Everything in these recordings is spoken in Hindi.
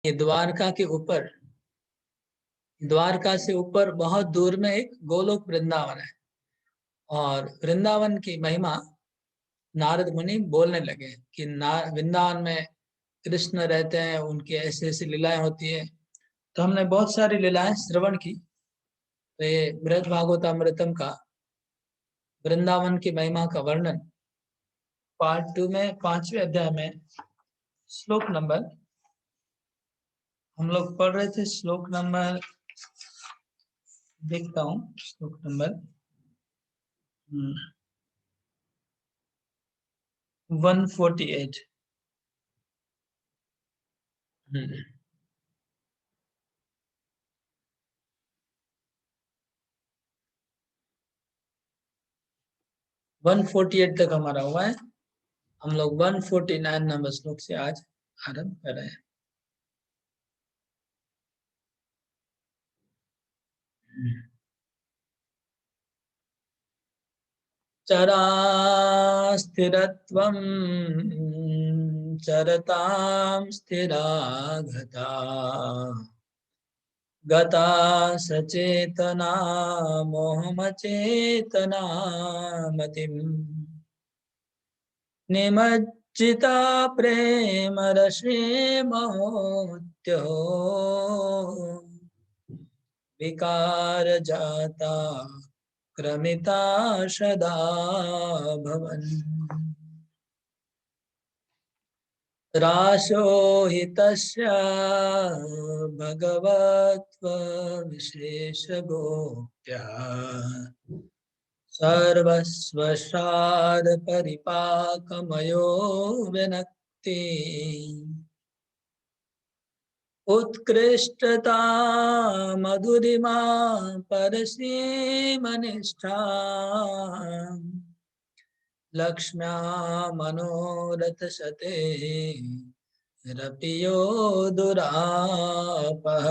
ये द्वारका के ऊपर, द्वारका से ऊपर बहुत दूर में एक गोलोक वृंदावन है। और वृंदावन की महिमा नारद मुनि बोलने लगे कि वृंदावन में कृष्ण रहते हैं, उनकी ऐसी ऐसी लीलाएं होती है। तो हमने बहुत सारी लीलाएं श्रवण की। तो ये बृहद भागवतामृतम का वृंदावन की महिमा का वर्णन पार्ट 2 में 5वें अध्याय में श्लोक नंबर, हम लोग पढ़ रहे थे श्लोक नंबर, देखता हूँ श्लोक नंबर 148। 148 तक हमारा हुआ है। हम लोग 149 नंबर श्लोक से आज आरंभ कर रहे हैं। चरा स्थिरत्वं चरतां स्थिरा गता, गता सचेतना मोहमचेतना मतिम्, निमज्जिता प्रेम रसे महोत्यो, विकार जाता क्रमिता सदा भवन्। राशो हि तस्य भगवत्त्वविशेषगोप्यः, सर्वस्वसार परिपाकमयो विनक्ति, उत्कृष्टता मधुरिमा परसीमनिष्ठा, लक्ष्म्या मनोरथ शते रपियो दुरापः।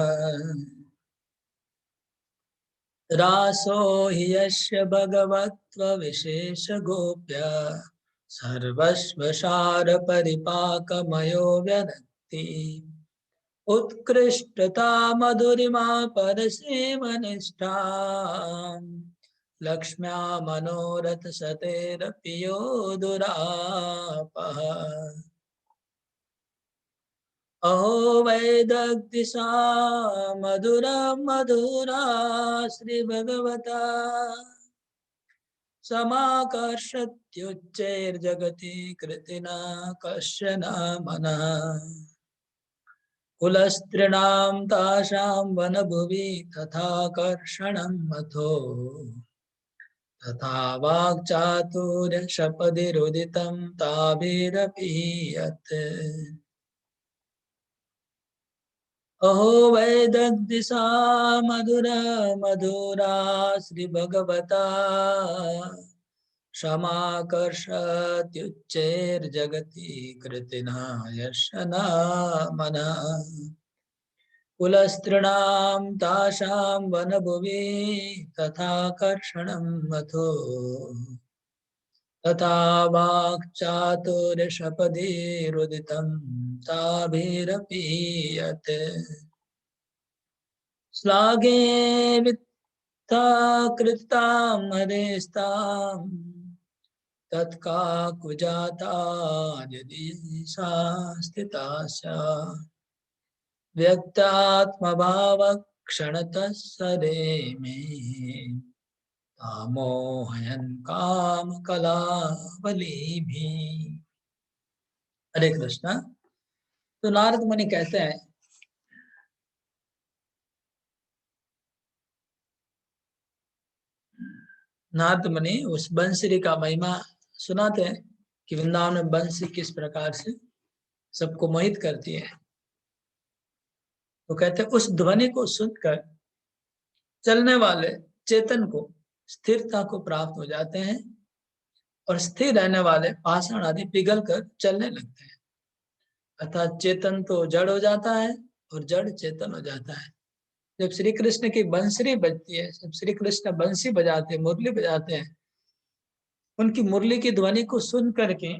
रासो हि यस्य भगवत्त्वविशेषगोप्य, सर्वस्वसार परिपाकमयो व्यनक्ति, उत्कृष्टता मधुरिमा परसीमनिष्ठा, लक्ष्म्या मनोरथ सतेरपियो दुरापः। अहो वैदग्धिसा मधुरा मधुरा श्रीभगवता, समाकर्षत्युच्चैर्जगति कृतिना कश्चन मनः, कुलस्त्रीणां तासां वनभुवि तथाकर्षणं मथो, तथा वाक्चातुर्यशपदिरुदितं ताभिरपि यत्। अहो वैदग्धिसा मधुरा मधुरा श्रीभगवता, समाकर्षत्युच्चैर्जगति कृतिना यशन मनः, कुलस्त्रीणां तासां वनभुवि तथाकर्षणं मथो, तथा वाक्चातुर्यशपदिरुदितं ताभिरपि यत्। श्लाघे वित्था कृतां हरेस्तां, तत्काकुजाता यदि सा स्थिता स्यात्, व्यक्तात्मभावक्षणतः सरेमे, मोहयन् काम कलावलीभिः। हरे कृष्णा। तो नारद मुनि कहते हैं, नारद मुनि उस बंसरी का महिमा सुनाते हैं कि वृंदावन में बंसी किस प्रकार से सबको मोहित करती है। तो कहते हैं उस ध्वनि को सुनकर चलने वाले चेतन को स्थिरता को प्राप्त हो जाते हैं, और स्थिर रहने वाले पाषाण आदि पिघल कर चलने लगते हैं। अर्थात चेतन तो जड़ हो जाता है और जड़ चेतन हो जाता है। जब श्री कृष्ण की बंसरी बजती है, जब श्री कृष्ण बंसी बजाते हैं, मुरली बजाते हैं, उनकी मुरली की ध्वनि को सुन करके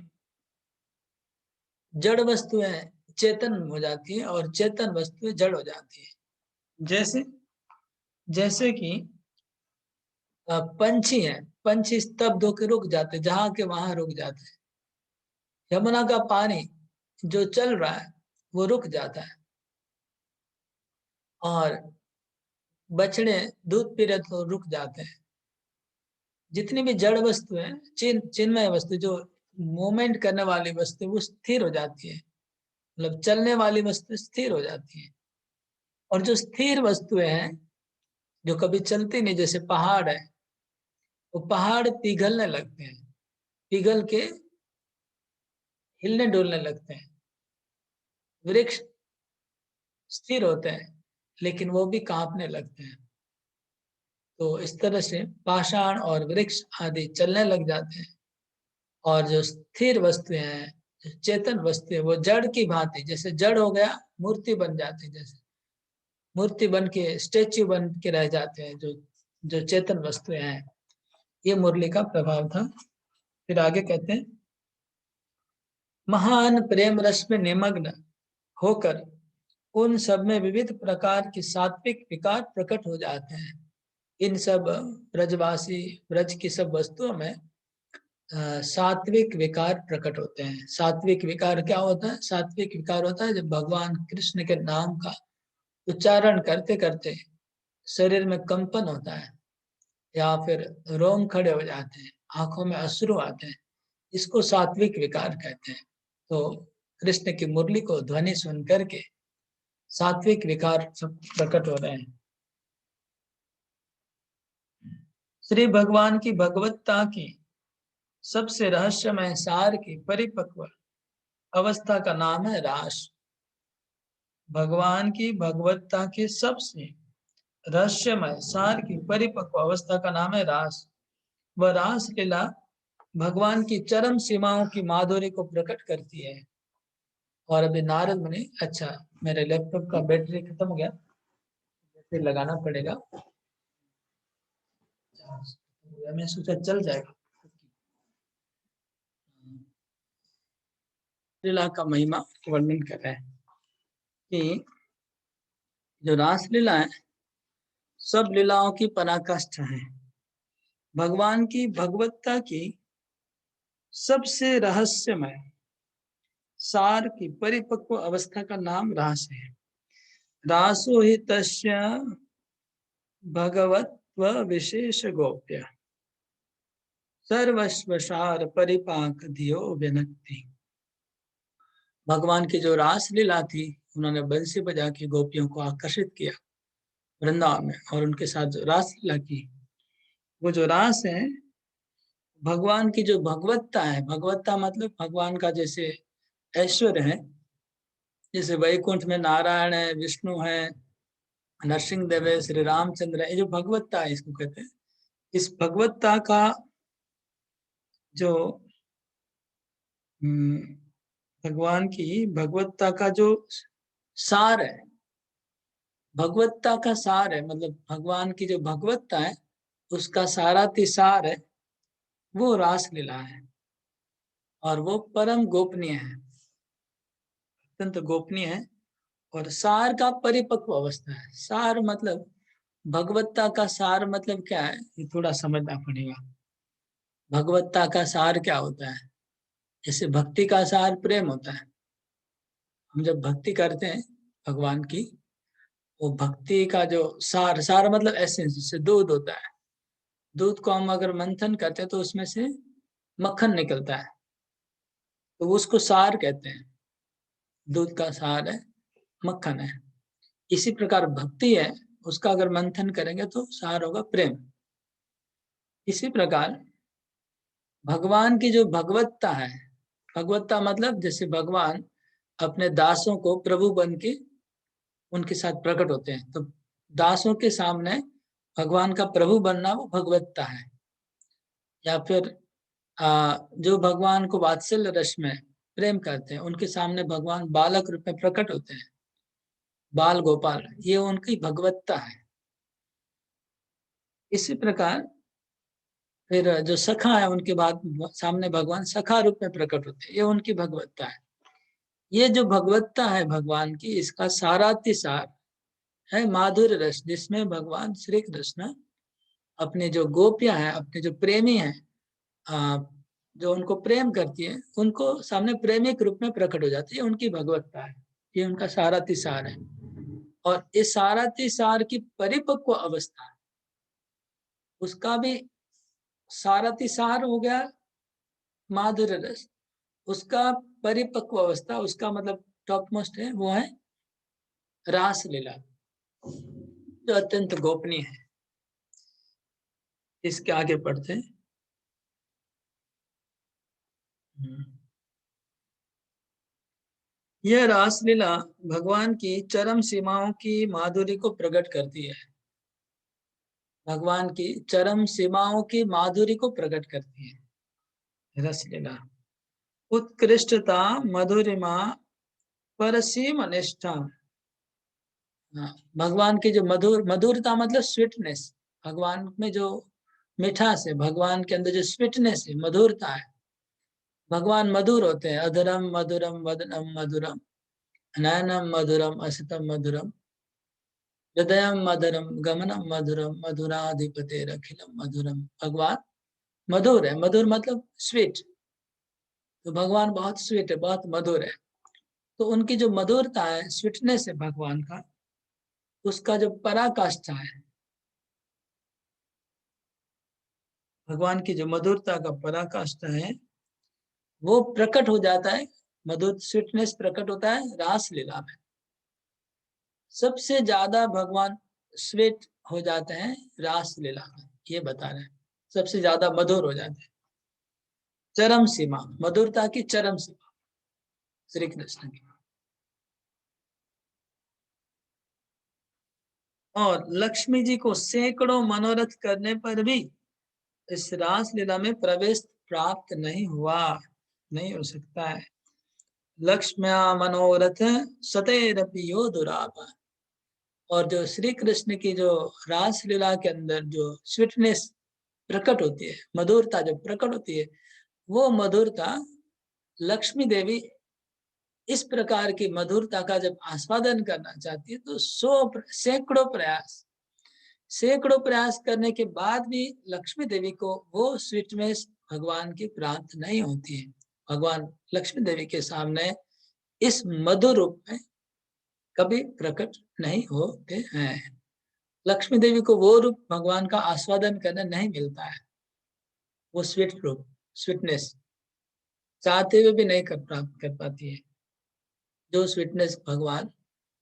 जड़ वस्तुएं चेतन हो जाती है और चेतन वस्तुएं जड़ हो जाती है। जैसे जैसे कि पंछी हैं, पंछी स्तब्ध होकर रुक जाते, जहां के वहां रुक जाते हैं। यमुना का पानी जो चल रहा है वो रुक जाता है, और बछड़े दूध पी रहे तो रुक जाते हैं। जितनी भी जड़ वस्तु है, चिन्मय वस्तु, जो मूवमेंट करने वाली वस्तु, वो स्थिर हो जाती है, मतलब चलने वाली वस्तु स्थिर हो जाती है। और जो स्थिर वस्तुएं हैं जो कभी चलती नहीं, जैसे पहाड़ है, वो पहाड़ पिघलने लगते हैं, पिघल के हिलने डुलने लगते हैं। वृक्ष स्थिर होते हैं लेकिन वो भी कांपने लगते हैं। तो इस तरह से पाषाण और वृक्ष आदि चलने लग जाते हैं, और जो स्थिर वस्तुएं हैं, जो चेतन वस्तुएं, वो जड़ की भांति, जैसे जड़ हो गया मूर्ति बन जाती, जैसे मूर्ति बन के स्टेच्यू बन के रह जाते हैं जो जो चेतन वस्तुएं हैं। ये मुरली का प्रभाव था। फिर आगे कहते हैं, महान प्रेम रस में निमग्न होकर उन सब में विविध प्रकार के सात्विक विकार प्रकट हो जाते हैं। इन सब ब्रजवासी, ब्रज की सब वस्तुओं में सात्विक विकार प्रकट होते हैं। सात्विक विकार क्या होता है? सात्विक विकार होता है जब भगवान कृष्ण के नाम का उच्चारण करते करते शरीर में कंपन होता है, या फिर रोम खड़े हो जाते हैं, आंखों में अश्रु आते हैं, इसको सात्विक विकार कहते हैं। तो कृष्ण की मुरली को ध्वनि सुन करके सात्विक विकार सब प्रकट हो रहे हैं। श्री भगवान की भगवत्ता की सबसे रहस्यमय सार की परिपक्व अवस्था का नाम है रास। भगवान की भगवत्ता की सबसे रहस्यमय सार की परिपक्व अवस्था का नाम है रास। वह रास लीला भगवान की चरम सीमाओं की माधुरी को प्रकट करती है। और अभी नारद मुनि, अच्छा मेरे लैपटॉप का बैटरी खत्म हो गया, फिर लगाना पड़ेगा, मैं सोचा चल जाएगा। लीला का महिमा वर्णन कर रहे हैं कि जो रास लीला है सब लीलाओं की पराकाष्ठा है। भगवान की भगवत्ता की सबसे रहस्यमय सार की परिपक्व अवस्था का नाम रास है। रासो ही तस्य भगवत्व विशेष गोप्य सर्वस्वसार परिपाक धियो व्यनक्ति। भगवान की जो रास लीला थी, उन्होंने बंसी बजा के गोपियों को आकर्षित किया वृंदावन में, और उनके साथ जो रास लीला की, वो जो रास है, भगवान की जो भगवत्ता है, भगवत्ता मतलब भगवान का जैसे ऐश्वर्य है, जैसे वैकुंठ में नारायण है, विष्णु है, नरसिंह देव है, श्री रामचंद्र है, ये जो भगवत्ता है इसको कहते हैं। इस भगवत्ता का जो भगवान की भगवत्ता का जो सार है, भगवत्ता का सार है, मतलब भगवान की जो भगवत्ता है उसका सारातिसार है, वो रास लीला है। और वो परम गोपनीय है, अत्यंत गोपनीय है। और सार का परिपक्व अवस्था है। सार मतलब भगवत्ता का सार मतलब क्या है, ये थोड़ा समझना पड़ेगा। भगवत्ता का सार क्या होता है? जैसे भक्ति का सार प्रेम होता है। हम जब भक्ति करते हैं भगवान की, वो भक्ति का जो सार, सार मतलब एसेंस, जिससे दूध होता है, दूध को हम अगर मंथन करते हैं तो उसमें से मक्खन निकलता है, तो उसको सार कहते हैं। दूध का सार है, मक्खन है। इसी प्रकार भक्ति है, उसका अगर मंथन करेंगे तो सार होगा प्रेम। इसी प्रकार भगवान की जो भगवत्ता है, भगवत्ता मतलब जैसे भगवान अपने दासों को प्रभु बन के उनके साथ प्रकट होते हैं, तो दासों के सामने भगवान का प्रभु बनना वो भगवत्ता है। या फिर जो भगवान को वात्सल्य रस में प्रेम करते हैं, उनके सामने भगवान बालक रूप में प्रकट होते हैं, बाल गोपाल, ये उनकी भगवत्ता है। इसी प्रकार फिर जो सखा है, उनके बाद सामने भगवान सखा रूप में प्रकट होते हैं, ये उनकी भगवत्ता है। ये जो भगवत्ता है भगवान की, इसका सारातिसार है माधुर्य रस, जिसमें भगवान श्री कृष्ण अपने जो गोपियां हैं, अपने जो प्रेमी हैं, आ, जो उनको प्रेम करती है, उनको सामने प्रेमिक रूप में प्रकट हो जाती है। उनकी भगवत्ता है, ये उनका सारातिसार है। और इस सारातिसार की परिपक्व अवस्था, उसका भी सारातिसार हो गया माधुर्य रस, उसका परिपक्व अवस्था, उसका मतलब टॉप मोस्ट है, वो है रास लीला, जो अत्यंत गोपनीय है। इसके आगे पढ़ते हैं। यह रासलीला भगवान की चरम सीमाओं की माधुरी को प्रकट करती है। भगवान की चरम सीमाओं की माधुरी को प्रकट करती है रसलीला। उत्कृष्टता, मधुरिमा, परसीम निष्ठा। हाँ, भगवान की जो मधुरता मतलब स्वीटनेस, भगवान में जो मिठास है, भगवान के अंदर जो स्वीटनेस है, मधुरता है। भगवान मधुर होते हैं। अधरम मधुरम वदनम मधुरम, नयनम मधुरम असितम मधुरम, हृदयम मधुरम गमनम मधुरम, मधुराधिपते अखिलम मधुरम। भगवान मधुर है। मधुर मतलब स्वीट। तो भगवान बहुत स्वीट है, बहुत मधुर है। तो उनकी जो मधुरता है, स्वीटनेस है भगवान का, उसका जो पराकाष्ठा है, भगवान की जो मधुरता का पराकाष्ठा है, वो प्रकट हो जाता है। मधुर स्वीटनेस प्रकट होता है रास लीला में। सबसे ज्यादा भगवान स्वीट हो जाते हैं रास लीला में, ये बता रहे हैं। सबसे ज्यादा मधुर हो जाते हैं। चरम सीमा, मधुरता की चरम सीमा श्री कृष्ण की। और लक्ष्मी जी को सैकड़ों मनोरथ करने पर भी इस रास लीला में प्रवेश प्राप्त नहीं हुआ, नहीं हो सकता है। लक्ष्म्या मनोरथ सतेरपि यो दुरापा। और जो श्री कृष्ण की जो रास लीला के अंदर जो स्वीटनेस प्रकट होती है, मधुरता जो प्रकट होती है, वो मधुरता लक्ष्मी देवी इस प्रकार की मधुरता का जब आस्वादन करना चाहती है, तो सैकड़ों प्रयास करने के बाद भी लक्ष्मी देवी को वो स्वीटनेस भगवान की प्राप्त नहीं होती है। भगवान लक्ष्मी देवी के सामने इस मधुर रूप में कभी प्रकट नहीं होते हैं। लक्ष्मी देवी को वो रूप भगवान का आस्वादन करने नहीं मिलता है। वो स्वीट रूप, स्वीटनेस चाहते हुए भी नहीं प्राप्त कर पाती है, जो स्वीटनेस भगवान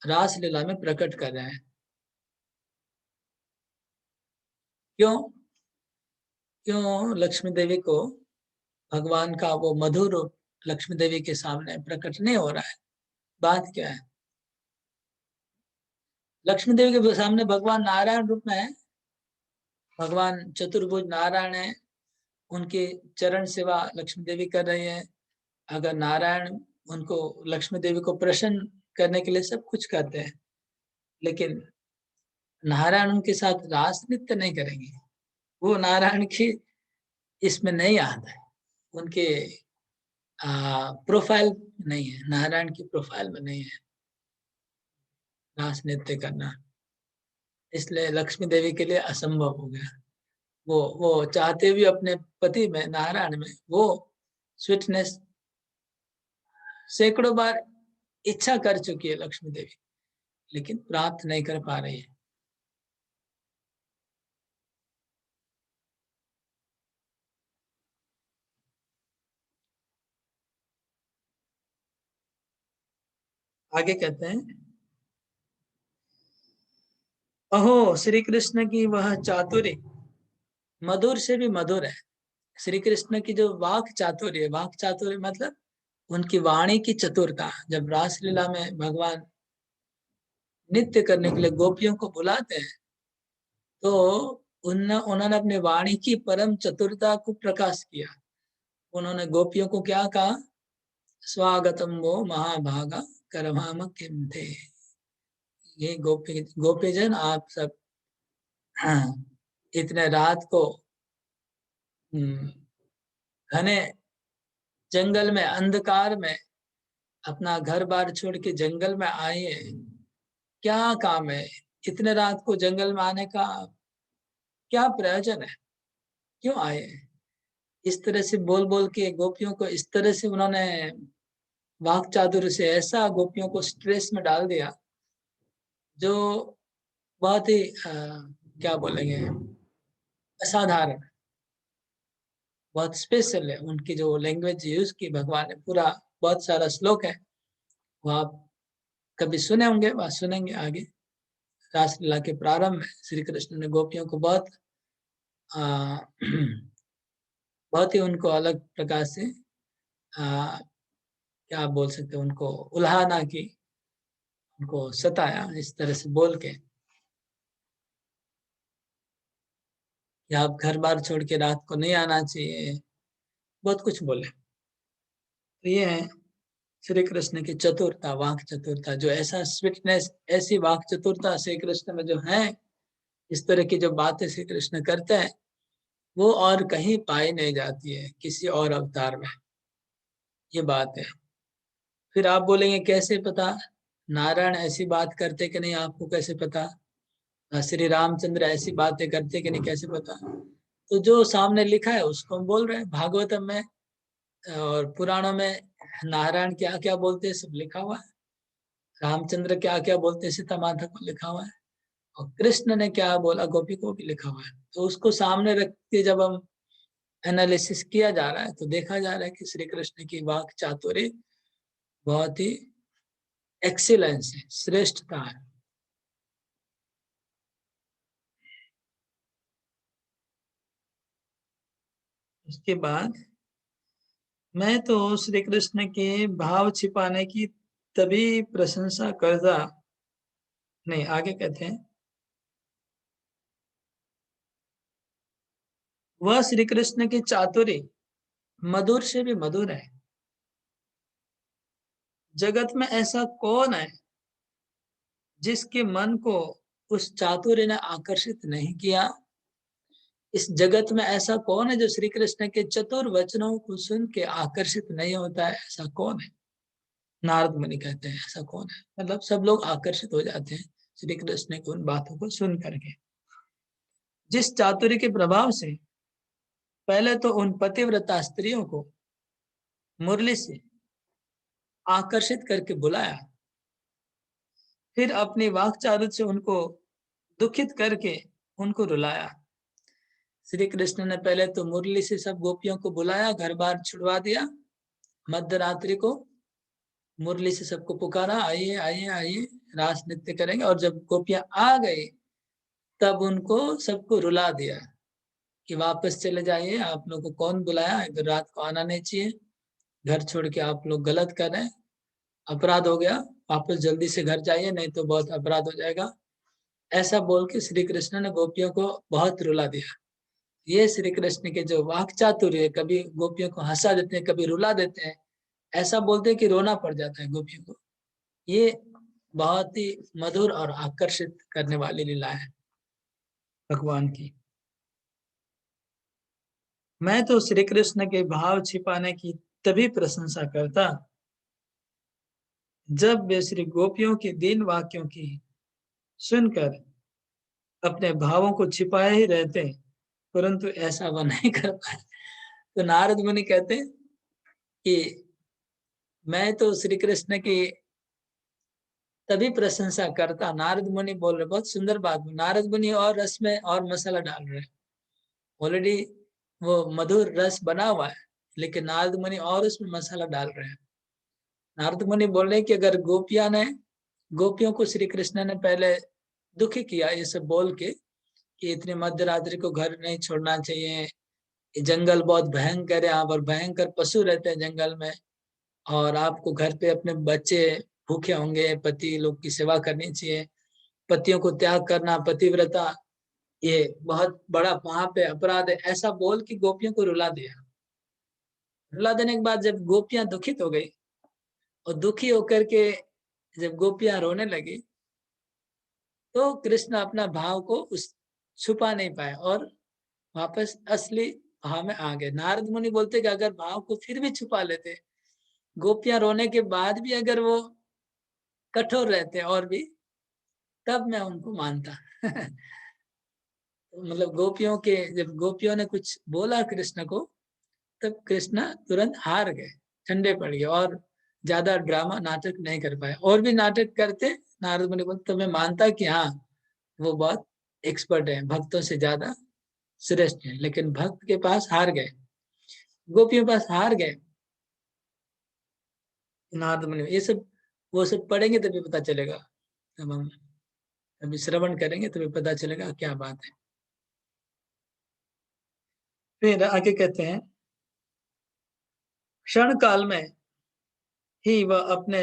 रास लीला में प्रकट कर रहे हैं। क्यों? क्यों लक्ष्मी देवी को भगवान का वो मधुर रूप लक्ष्मी देवी के सामने प्रकट नहीं हो रहा है? बात क्या है? लक्ष्मी देवी के सामने भगवान नारायण रूप में है। भगवान चतुर्भुज नारायण है। उनकी चरण सेवा लक्ष्मी देवी कर रही है। अगर नारायण उनको, लक्ष्मी देवी को प्रसन्न करने के लिए सब कुछ करते हैं, लेकिन नारायण उनके साथ रास नृत्य नहीं करेंगे। वो नारायण की इसमें नहीं आता है। उनके प्रोफाइल नहीं है, नारायण की प्रोफाइल में नहीं है रास नृत्य करना। इसलिए लक्ष्मी देवी के लिए असंभव हो गया। वो चाहते भी अपने पति में, नारायण में, वो स्वीटनेस सैकड़ों बार इच्छा कर चुकी है लक्ष्मी देवी, लेकिन प्राप्त नहीं कर पा रही है। आगे कहते हैं, अहो श्री कृष्ण की वह चातुर्य मधुर से भी मधुर है। श्री कृष्ण की जो वाक चातुर्य, वाक चातुर्य मतलब उनकी वाणी की चतुरता। जब रासलीला में भगवान नृत्य करने के लिए गोपियों को बुलाते हैं, तो उन्होंने अपनी वाणी की परम चतुरता को प्रकाश किया। उन्होंने गोपियों को क्या कहा? स्वागतम वो महाभागा करभाम किम थे। ये गोपीजन आप सब, हाँ, इतने रात को घने जंगल में, अंधकार में अपना घर बार छोड़ के जंगल में आए हैं, क्या काम है? इतने रात को जंगल में आने का क्या प्रयोजन है? क्यों आए हैं? इस तरह से बोल बोल के गोपियों को इस तरह से उन्होंने वाक चातुर्य से ऐसा गोपियों को स्ट्रेस में डाल दिया, जो बहुत ही क्या बोलेंगे, असाधारण, बहुत स्पेशल है। उनकी जो लैंग्वेज यूज की भगवान ने, पूरा बहुत सारा श्लोक है, वो आप कभी सुने होंगे, वह सुनेंगे आगे। रासलीला के प्रारंभ में श्री कृष्ण ने गोपियों को बहुत आ, बहुत ही उनको अलग प्रकार से क्या आप बोल सकते हैं, उनको उल्हाना की, उनको सताया इस तरह से बोल के कि आप घर बार छोड़ के रात को नहीं आना चाहिए, बहुत कुछ बोले। तो ये है श्री कृष्ण की चतुरता, वाक चतुरता, जो ऐसा स्वीटनेस, ऐसी वाक चतुरता श्री कृष्ण में जो है, इस तरह की जो बातें श्री कृष्ण करते हैं, वो और कहीं पाई नहीं जाती है किसी और अवतार में। ये बात है। फिर आप बोलेंगे कैसे पता? नारायण ऐसी बात करते कि नहीं, आपको कैसे पता? श्री रामचंद्र ऐसी बातें करते कि नहीं, कैसे पता? तो जो सामने लिखा है उसको हम बोल रहे हैं। भागवतम में और पुराणों में नारायण क्या क्या बोलते हैं सब लिखा हुआ है। रामचंद्र क्या क्या बोलते हैं सीता माता को लिखा हुआ है। और कृष्ण ने क्या बोला गोपी को भी लिखा हुआ है। तो उसको सामने रख के जब हम एनालिसिस किया जा रहा है, तो देखा जा रहा है कि श्री कृष्ण की वाक चातुर्य बहुत ही एक्सीलेंस है, श्रेष्ठता है। उसके बाद मैं तो श्री कृष्ण के भाव छिपाने की तभी प्रशंसा करता, नहीं आगे कहते हैं, वह श्री कृष्ण की चातुर्य मधुर से भी मधुर है। जगत में ऐसा कौन है जिसके मन को उस चातुर्य ने आकर्षित नहीं किया? इस जगत में ऐसा कौन है जो श्री कृष्ण के चतुर वचनों को सुन के आकर्षित नहीं होता है? ऐसा कौन है? नारद मुनि कहते हैं ऐसा कौन है, मतलब सब लोग आकर्षित हो जाते हैं श्री कृष्ण की उन बातों को सुन करके। जिस चातुर्य के प्रभाव से पहले तो उन पतिव्रता स्त्रियों को मुरली से आकर्षित करके बुलाया, फिर अपनी वाक्चातुर्य से उनको दुखित करके उनको रुलाया। श्री कृष्ण ने पहले तो मुरली से सब गोपियों को बुलाया, घर बार छुड़वा दिया, मध्य रात्रि को मुरली से सबको पुकारा, आइए आइए आइए रास नृत्य करेंगे। और जब गोपियां आ गई, तब उनको सबको रुला दिया कि वापस चले जाइए, आप लोग को कौन बुलाया, इधर रात को आना नहीं चाहिए, घर छोड़ के आप लोग गलत कर रहे हैं, अपराध हो गया, वापस जल्दी से घर जाइए नहीं तो बहुत अपराध हो जाएगा। ऐसा बोल के श्री कृष्ण ने गोपियों को बहुत रुला दिया। ये श्री कृष्ण के जो वाक चातुर्य है, कभी गोपियों को हंसा देते हैं, कभी रुला देते हैं, ऐसा बोलते हैं कि रोना पड़ जाता है गोपियों को। ये बहुत ही मधुर और आकर्षित करने वाली लीला है भगवान की। मैं तो श्री कृष्ण के भाव छिपाने की तभी प्रशंसा करता, जब वे श्री गोपियों के दीन वाक्यों की सुनकर अपने भावों को छिपाए ही रहते, परंतु ऐसा वह नहीं कर पाए। तो नारद मुनि कहते हैं कि मैं तो श्री कृष्ण की तभी प्रशंसा करता। नारद मुनि बोल रहे, बहुत सुंदर बात, नारद मुनि और रस में और मसाला डाल रहे हैं। ऑलरेडी वो मधुर रस बना हुआ है, लेकिन नारद मुनि और उसमें मसाला डाल रहे हैं। नारद मुनि बोल रहे हैं कि अगर गोपियां ने, गोपियों को श्री कृष्ण ने पहले दुखी किया ये सब बोल के कि इतनी मध्य रात्रि को घर नहीं छोड़ना चाहिए, ये जंगल बहुत भयंकर है, यहाँ पर भयंकर पशु रहते हैं जंगल में, और आपको घर पे अपने बच्चे भूखे होंगे, पति लोग की सेवा करनी चाहिए, पतियों को त्याग करना, पतिव्रता, ये बहुत बड़ा वहां पे अपराध है, ऐसा बोल के गोपियों को रुला दिया। रुला देने के बाद जब गोपियां दुखित हो गई, और दुखी होकर के जब गोपियां रोने लगी, तो कृष्ण अपना भाव को उस छुपा नहीं पाए और वापस असली भाव में आ गए। नारद मुनि बोलते कि अगर भाव को फिर भी छुपा लेते गोपियां रोने के बाद भी अगर वो कठोर रहते और भी, तब मैं उनको मानता। मतलब गोपियों के, जब गोपियों ने कुछ बोला कृष्ण को, तब कृष्ण तुरंत हार गए, ठंडे पड़ गए और ज्यादा ड्रामा नाटक नहीं कर पाए। और भी नाटक करते, नारद मुनि बोलते, तो मैं मानता कि हाँ वो बहुत एक्सपर्ट है, भक्तों से ज्यादा श्रेष्ठ है, लेकिन भक्त के पास हार गए, गोपियों के पास हार गए नारद मुनि। ये सब वो सब पढ़ेंगे तभी पता चलेगा, अब हम अभी श्रवण करेंगे तभी पता चलेगा क्या बात है। फिर आगे कहते हैं, क्षण काल में ही वह अपने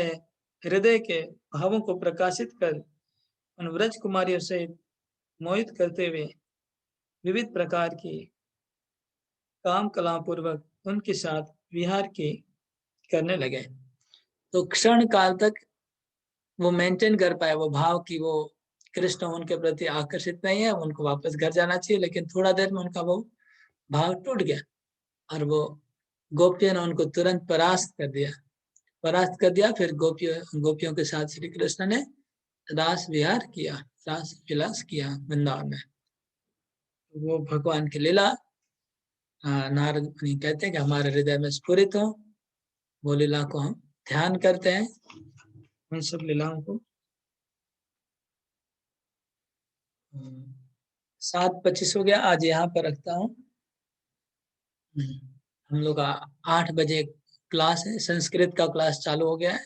हृदय के भावों को प्रकाशित कर उन व्रज कुमारियों से मोहित करते हुए विविध प्रकार की काम कला पूर्वक उनके साथ विहार की करने लगे। तो क्षण काल तक वो मेंटेन कर पाए वो भाव कि वो कृष्ण उनके प्रति आकर्षित नहीं है, उनको वापस घर जाना चाहिए, लेकिन थोड़ा देर में उनका वो भाव टूट गया और वो गोपियों ने उनको तुरंत परास्त कर दिया। फिर गोपियों के साथ श्री कृष्ण ने रास विहार किया, रास विलास किया वृंदावन में। वो भगवान की लीला नारद मुनि कहते हैं कि हमारे हृदय में स्फुरित हो, वो लीला को हम ध्यान करते हैं, उन सब लीलाओं को। 7:25 हो गया, आज यहाँ पर रखता हूँ। हम लोग का 8 बजे क्लास है, संस्कृत का क्लास चालू हो गया है।